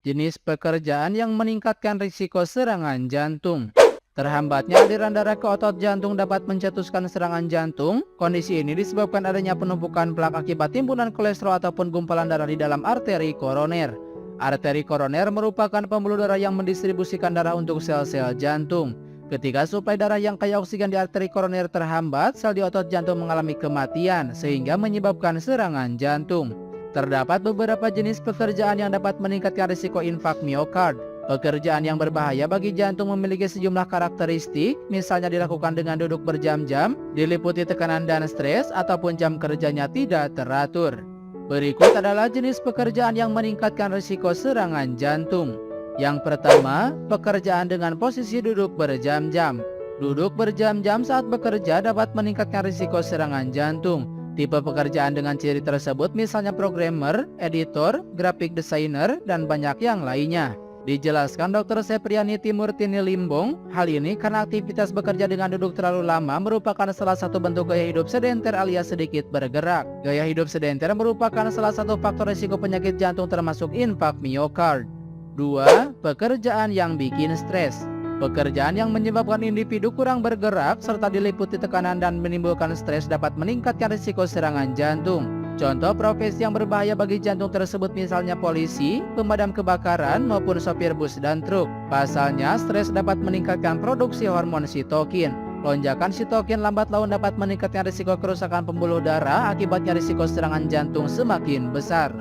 Jenis pekerjaan yang meningkatkan risiko serangan jantung. Terhambatnya aliran darah ke otot jantung dapat mencetuskan serangan jantung. Kondisi ini disebabkan adanya penumpukan plak akibat timbunan kolesterol ataupun gumpalan darah di dalam arteri koroner. Arteri koroner merupakan pembuluh darah yang mendistribusikan darah untuk sel-sel jantung. Ketika suplai darah yang kaya oksigen di arteri koroner terhambat, sel di otot jantung mengalami kematian sehingga menyebabkan serangan jantung. Terdapat beberapa jenis pekerjaan yang dapat meningkatkan risiko infak miokard. Pekerjaan yang berbahaya bagi jantung memiliki sejumlah karakteristik, misalnya dilakukan dengan duduk berjam-jam, diliputi tekanan dan stres, ataupun jam kerjanya tidak teratur. Berikut adalah jenis pekerjaan yang meningkatkan risiko serangan jantung. Yang pertama, pekerjaan dengan posisi duduk berjam-jam. Duduk berjam-jam saat bekerja dapat meningkatkan risiko serangan jantung. Tipe pekerjaan dengan ciri tersebut misalnya programmer, editor, graphic designer, dan banyak yang lainnya. Dijelaskan Dr. Sepriani Timurtini Limbong, hal ini karena aktivitas bekerja dengan duduk terlalu lama merupakan salah satu bentuk gaya hidup sedenter alias sedikit bergerak. Gaya hidup sedenter merupakan salah satu faktor risiko penyakit jantung termasuk infark miokard. 2. Pekerjaan yang bikin stres. Pekerjaan yang menyebabkan individu kurang bergerak serta diliputi tekanan dan menimbulkan stres dapat meningkatkan risiko serangan jantung. Contoh profesi yang berbahaya bagi jantung tersebut misalnya polisi, pemadam kebakaran, maupun sopir bus dan truk. Pasalnya, stres dapat meningkatkan produksi hormon sitokin. Lonjakan sitokin lambat laun dapat meningkatkan risiko kerusakan pembuluh darah, akibatnya risiko serangan jantung semakin besar.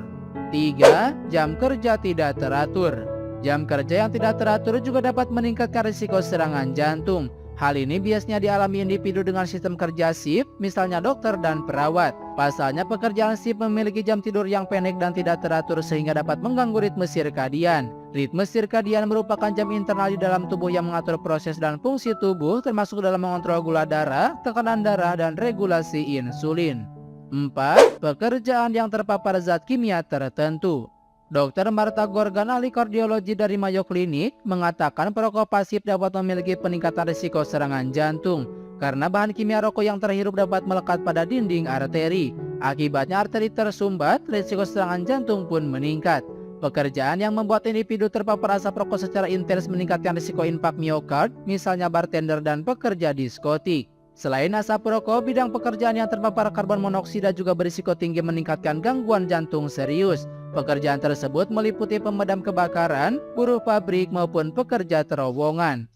3. Jam kerja tidak teratur. Jam kerja yang tidak teratur juga dapat meningkatkan risiko serangan jantung. Hal ini biasanya dialami individu dengan sistem kerja shift, misalnya dokter dan perawat. Pasalnya pekerjaan shift memiliki jam tidur yang pendek dan tidak teratur sehingga dapat mengganggu ritme sirkadian. Ritme sirkadian merupakan jam internal di dalam tubuh yang mengatur proses dan fungsi tubuh termasuk dalam mengontrol gula darah, tekanan darah, dan regulasi insulin. 4. Pekerjaan yang terpapar zat kimia tertentu. Dr. Marta Gorgan, ahli kardiologi dari Mayo Clinic, mengatakan perokok pasif dapat memiliki peningkatan risiko serangan jantung karena bahan kimia rokok yang terhirup dapat melekat pada dinding arteri. Akibatnya arteri tersumbat, risiko serangan jantung pun meningkat. Pekerjaan yang membuat individu terpapar asap rokok secara intens meningkatkan risiko infark miokard, misalnya bartender dan pekerja diskotik. Selain asap rokok, bidang pekerjaan yang terpapar karbon monoksida juga berisiko tinggi meningkatkan gangguan jantung serius. Pekerjaan tersebut meliputi pemadam kebakaran, buruh pabrik, maupun pekerja terowongan.